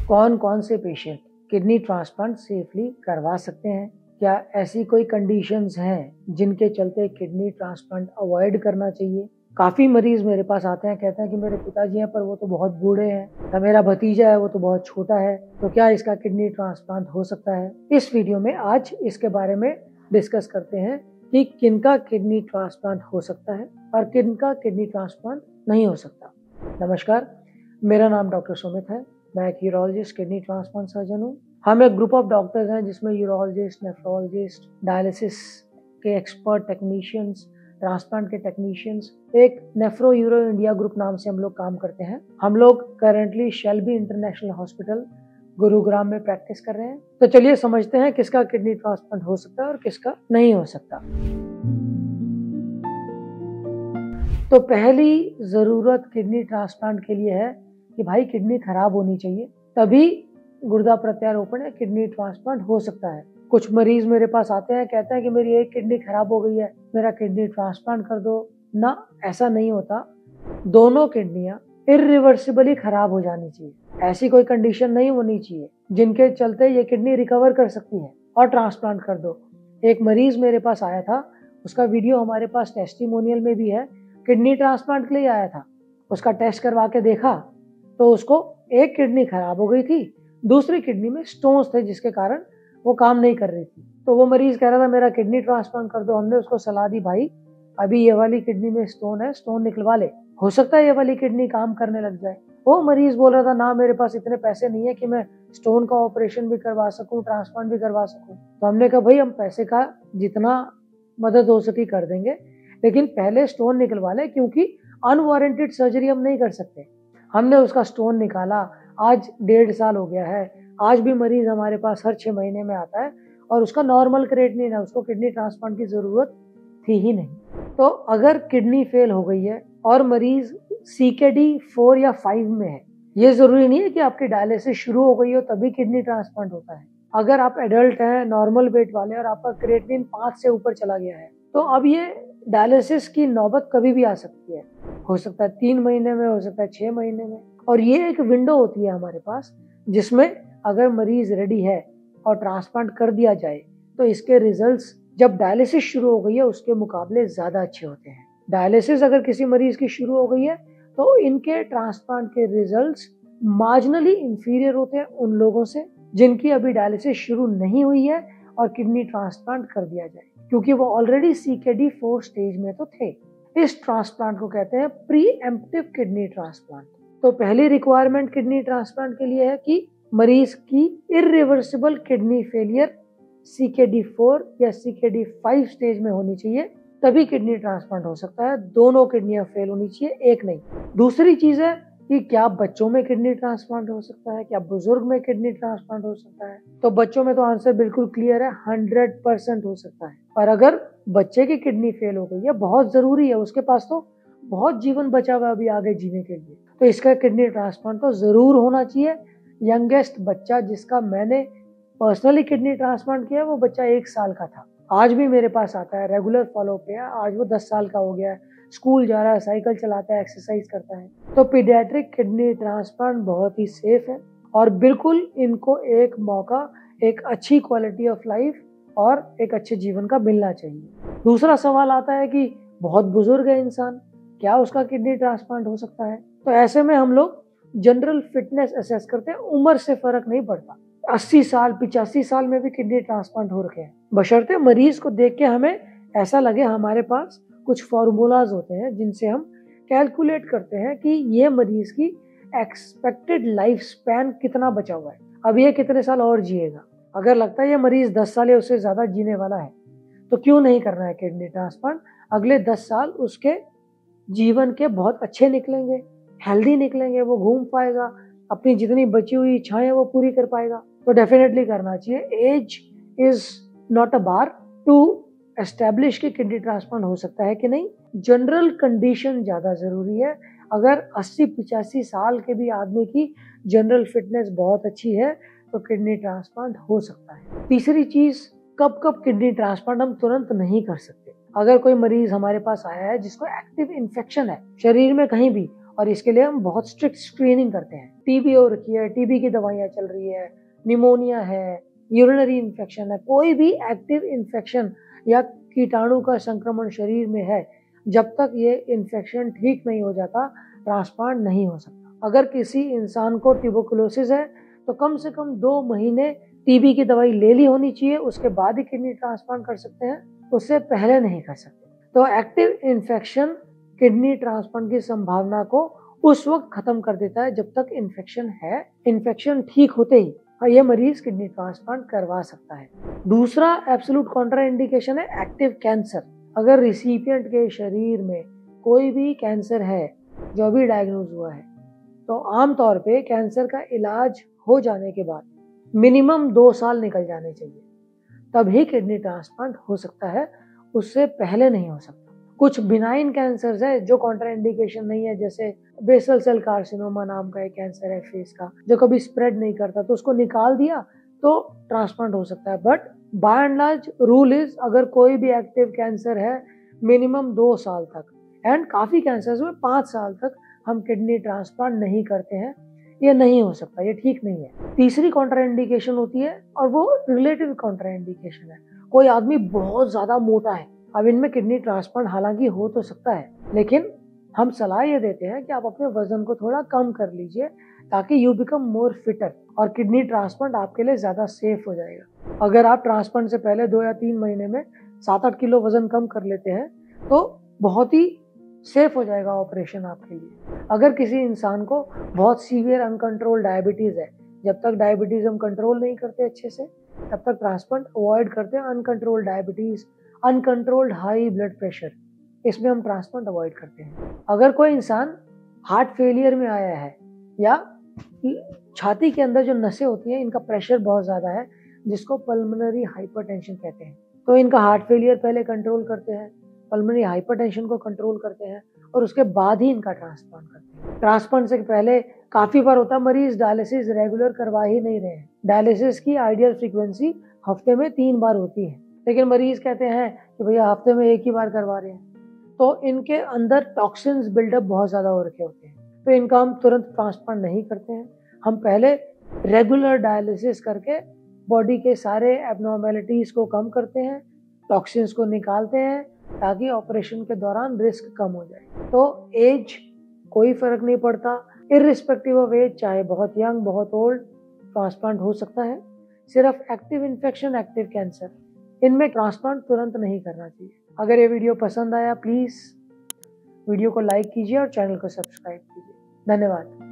कौन कौन से पेशेंट किडनी ट्रांसप्लांट सेफली करवा सकते हैं? क्या ऐसी कोई कंडीशंस हैं जिनके चलते किडनी ट्रांसप्लांट अवॉइड करना चाहिए? काफ़ी मरीज मेरे पास आते हैं, कहते हैं कि मेरे पिताजी हैं पर वो तो बहुत बूढ़े हैं, या मेरा भतीजा है वो तो बहुत छोटा है, तो क्या इसका किडनी ट्रांसप्लांट हो सकता है? इस वीडियो में आज इसके बारे में डिस्कस करते हैं कि किनका किडनी ट्रांसप्लांट हो सकता है और किनका किडनी ट्रांसप्लांट नहीं हो सकता। नमस्कार, मेरा नाम डॉक्टर सुमित है। मैं एक यूरोलॉजिस्ट, किडनी ट्रांसप्लांट सर्जन हूँ। हम एक ग्रुप ऑफ डॉक्टर्स हैं जिसमें यूरोलॉजिस्ट, नेफ्रोलॉजिस्ट, डायलिसिस के एक्सपर्ट टेक्नीशियंस, ट्रांसप्लांट के टेक्नीशियंस, एक नेफ्रो यूरो इंडिया ग्रुप नाम से हम लोग काम करते हैं। हम लोग currently Shelby international hospital Gurugram में प्रैक्टिस कर रहे हैं। तो चलिए समझते हैं किसका किडनी ट्रांसप्लांट हो सकता है और किसका नहीं हो सकता। तो पहली ज़रूरत किडनी ट्रांसप्लांट के लिए है कि भाई किडनी खराब होनी चाहिए, तभी गुर्दा प्रत्यारोपण या किडनी ट्रांसप्लांट हो सकता है। कुछ मरीज मेरे पास आते हैं, कहते हैं कि मेरी एक किडनी खराब हो गई है, मेरा किडनी ट्रांसप्लांट कर दो ना। ऐसा नहीं होता। दोनों किडनियां इरिवर्सिबली खराब हो जानी चाहिए। ऐसी कोई कंडीशन नहीं होनी चाहिए जिनके चलते ये किडनी रिकवर कर सकती है और ट्रांसप्लांट कर दो। एक मरीज मेरे पास आया था, उसका वीडियो हमारे पास टेस्टिमोनियल में भी है। किडनी ट्रांसप्लांट के लिए आया था, उसका टेस्ट करवा के देखा तो उसको एक किडनी खराब हो गई थी, दूसरी किडनी में स्टोन्स थे जिसके कारण वो काम नहीं कर रही थी। तो वो मरीज कह रहा था मेरा किडनी ट्रांसप्लांट कर दो। हमने उसको सलाह दी, भाई अभी ये वाली किडनी में स्टोन है, स्टोन निकलवा ले, हो सकता है ये वाली किडनी काम करने लग जाए। वो मरीज बोल रहा था ना मेरे पास इतने पैसे नहीं है कि मैं स्टोन का ऑपरेशन भी करवा सकूं, ट्रांसप्लांट भी करवा सकूं। तो हमने कहा भाई हम पैसे का जितना मदद हो सके कर देंगे, लेकिन पहले स्टोन निकलवा ले, क्योंकि अनवारंटेड सर्जरी हम नहीं कर सकते। हमने उसका स्टोन निकाला, आज 1.5 साल हो गया है। आज भी मरीज हमारे पास हर 6 महीने में आता है और उसका नॉर्मल क्रिएटिनिन है, उसको किडनी ट्रांसप्लांट की जरूरत थी ही नहीं। तो अगर किडनी फेल हो गई है और मरीज CKD 4 या 5 में है, ये जरूरी नहीं है कि आपकी डायलिसिस शुरू हो गई हो तभी किडनी ट्रांसप्लांट होता है। अगर आप एडल्ट हैं, नॉर्मल वेट वाले, और आपका क्रिएटिनिन 5 से ऊपर चला गया है, तो अब ये डायलिसिस की नौबत कभी भी आ सकती है। हो सकता है 3 महीने में, हो सकता है 6 महीने में। और ये एक विंडो होती है हमारे पास जिसमें अगर मरीज रेडी है और ट्रांसप्लांट कर दिया जाए तो इसके रिजल्ट्स जब डायलिसिस शुरू हो गई है उसके मुकाबले ज्यादा अच्छे होते हैं। डायलिसिस अगर किसी मरीज की शुरू हो गई है तो इनके ट्रांसप्लांट के रिजल्ट्स मार्जिनली इंफीरियर होते हैं उन लोगों से जिनकी अभी डायलिसिस शुरू नहीं हुई है और किडनी ट्रांसप्लांट कर दिया जाए, क्योंकि वो ऑलरेडी CKD 4 स्टेज में तो थे। इस ट्रांसप्लांट को कहते हैं प्रीएम्प्टिव किडनी ट्रांसप्लांट। तो पहली रिक्वायरमेंट किडनी ट्रांसप्लांट के लिए है कि मरीज की इरिवर्सिबल किडनी फेलियर CKD 4 या CKD 5 स्टेज में होनी चाहिए, तभी किडनी ट्रांसप्लांट हो सकता है। दोनों किडनियां फेल होनी चाहिए, एक नहीं। दूसरी चीज है कि क्या बच्चों में किडनी ट्रांसप्लांट हो सकता है, क्या बुजुर्ग में किडनी ट्रांसप्लांट हो सकता है? तो बच्चों में तो आंसर बिल्कुल क्लियर है, 100% हो सकता है। और अगर बच्चे की किडनी फेल हो गई है, बहुत जरूरी है, उसके पास तो बहुत जीवन बचा हुआ अभी आगे जीने के लिए, तो इसका किडनी ट्रांसप्लांट तो जरूर होना चाहिए। यंगेस्ट बच्चा जिसका मैंने पर्सनली किडनी ट्रांसप्लांट किया, वो बच्चा 1 साल का था, आज भी मेरे पास आता है, रेगुलर फॉलो पे है। आज वो 10 साल का हो गया है, स्कूल जा रहा है, साइकिल चलाता है, एक्सरसाइज करता है। तो पीडियाट्रिक किडनी ट्रांसप्लांट बहुत ही सेफ है और बिल्कुल इनको एक मौका, एक अच्छी क्वालिटी ऑफ लाइफ और एक अच्छे जीवन का मिलना चाहिए। दूसरा सवाल आता है कि बहुत बुजुर्ग है इंसान, क्या उसका किडनी ट्रांसप्लांट हो सकता है? तो ऐसे में हम लोग जनरल फिटनेस असेस करते हैं, उम्र से फर्क नहीं पड़ता। 80 साल, 85 साल में भी किडनी ट्रांसप्लांट हो रखे हैं, बशर्ते मरीज को देख के हमें ऐसा लगे। हमारे पास कुछ फॉर्मूलाज होते हैं जिनसे हम कैलकुलेट करते हैं कि ये मरीज की एक्सपेक्टेड लाइफ स्पैन कितना बचा हुआ है, अब ये कितने साल और जिएगा। अगर लगता है ये मरीज 10 साल या उससे ज्यादा जीने वाला है तो क्यों नहीं करना है किडनी ट्रांसप्लांट। अगले 10 साल उसके जीवन के बहुत अच्छे निकलेंगे, हेल्दी निकलेंगे, वो घूम पाएगा, अपनी जितनी बची हुई इच्छाएं वो पूरी कर पाएगा। तो डेफिनेटली करना चाहिए। Age is not a bar to establish कि किडनी ट्रांसप्लांट हो सकता है कि नहीं। जनरल कंडीशन ज्यादा जरूरी है। अगर 80-85 साल के भी आदमी की जनरल फिटनेस बहुत अच्छी है तो किडनी ट्रांसप्लांट हो सकता है। तीसरी चीज, कब कब किडनी ट्रांसप्लांट हम तुरंत नहीं कर सकते। अगर कोई मरीज हमारे पास आया है जिसको एक्टिव इन्फेक्शन है शरीर में कहीं भी और इसके लिए हम बहुत स्ट्रिक्ट स्क्रीनिंग करते हैं। टीबी हो रखी है, टीबी की दवाइयाँ चल रही है, निमोनिया है, यूरिनरी इन्फेक्शन है, कोई भी एक्टिव इन्फेक्शन या कीटाणु का संक्रमण शरीर में है, जब तक ये इन्फेक्शन ठीक नहीं हो जाता ट्रांसप्लांट नहीं हो सकता। अगर किसी इंसान को ट्यूबरकुलोसिस है तो कम से कम 2 महीने टीबी की दवाई ले ली होनी चाहिए, उसके बाद ही किडनी ट्रांसप्लांट कर सकते हैं, उससे पहले नहीं कर सकते। तो एक्टिव इन्फेक्शन किडनी ट्रांसप्लांट की संभावना को उस वक्त खत्म कर देता है जब तक इन्फेक्शन है। इन्फेक्शन ठीक होते ही ये मरीज किडनी ट्रांसप्लांट करवा सकता है। दूसरा एब्सोल्यूट कॉन्ट्राइंडिकेशन है एक्टिव कैंसर। अगर रिसिपिएंट के शरीर में कोई भी कैंसर है जो अभी डायग्नोज हुआ है, तो आमतौर पे कैंसर का इलाज हो जाने के बाद मिनिमम 2 साल निकल जाने चाहिए, तभी किडनी ट्रांसप्लांट हो सकता है, उससे पहले नहीं हो सकता। कुछ बिनाइन कैंसर्स है जो कॉन्ट्राइंडिकेशन नहीं है, जैसे बेसल सेल कार्सिनोमा नाम का एक कैंसर है फेस का, जो कभी स्प्रेड नहीं करता, तो उसको निकाल दिया तो ट्रांसप्लांट हो सकता है। But by and large rule is, अगर कोई भी एक्टिव कैंसर है मिनिमम 2 साल तक, एंड काफी कैंसर्स में 5 साल तक हम किडनी ट्रांसप्लांट नहीं करते हैं, ये नहीं हो सकता, ये ठीक नहीं है। तीसरी कॉन्ट्राइंडिकेशन होती है और वो रिलेटिव कॉन्ट्राइंडिकेशन है। कोई आदमी बहुत ज्यादा मोटा है, अब इनमें किडनी ट्रांसप्लांट हालांकि हो तो सकता है, लेकिन हम सलाह ये देते हैं कि आप अपने वजन को थोड़ा कम कर लीजिए ताकि यू बिकम मोर फिटर, और किडनी ट्रांसप्लांट आपके लिए ज्यादा सेफ हो जाएगा। अगर आप ट्रांसप्लांट से पहले 2 या 3 महीने में 7-8 किलो वजन कम कर लेते हैं तो बहुत ही सेफ हो जाएगा ऑपरेशन आपके लिए। अगर किसी इंसान को बहुत सीवियर अनकंट्रोल्ड डायबिटीज है, जब तक डायबिटीज हम कंट्रोल नहीं करते अच्छे से, तब तक ट्रांसप्लांट अवॉइड करते हैं। Uncontrolled diabetes, uncontrolled high blood pressure, इसमें हम ट्रांसप्लांट अवॉइड करते हैं। अगर कोई इंसान हार्ट फेलियर में आया है या छाती के अंदर जो नसें होती हैं इनका प्रेशर बहुत ज्यादा है, जिसको पल्मोनरी हाइपरटेंशन कहते हैं, तो इनका हार्ट फेलियर पहले कंट्रोल करते हैं, पल्मोनरी हाइपरटेंशन को कंट्रोल करते हैं और उसके बाद ही इनका ट्रांसप्लांट करते हैं। ट्रांसप्लांट से पहले काफी बार होता है मरीज डायलिसिस रेगुलर करवा ही नहीं रहे हैं। डायलिसिस की आइडियल फ्रीक्वेंसी हफ्ते में 3 बार होती है, लेकिन मरीज कहते हैं कि भैया हफ्ते में 1 ही बार करवा रहे हैं, तो इनके अंदर टॉक्सिन्स बिल्डअप बहुत ज्यादा हो रखे होते हैं, तो इनका हम तुरंत ट्रांसप्लांट नहीं करते हैं। हम पहले रेगुलर डायलिसिस करके बॉडी के सारे एबनॉर्मेलिटीज को कम करते हैं, टॉक्सिन्स को निकालते हैं, ताकि ऑपरेशन के दौरान रिस्क कम हो जाए। तो एज कोई फर्क नहीं पड़ता, इररिस्पेक्टिव ऑफ एज, चाहे बहुत यंग बहुत ओल्ड, ट्रांसप्लांट हो सकता है। सिर्फ एक्टिव इन्फेक्शन, एक्टिव कैंसर, इनमें ट्रांसप्लांट तुरंत नहीं करना चाहिए। अगर ये वीडियो पसंद आया प्लीज वीडियो को लाइक कीजिए और चैनल को सब्सक्राइब कीजिए। धन्यवाद।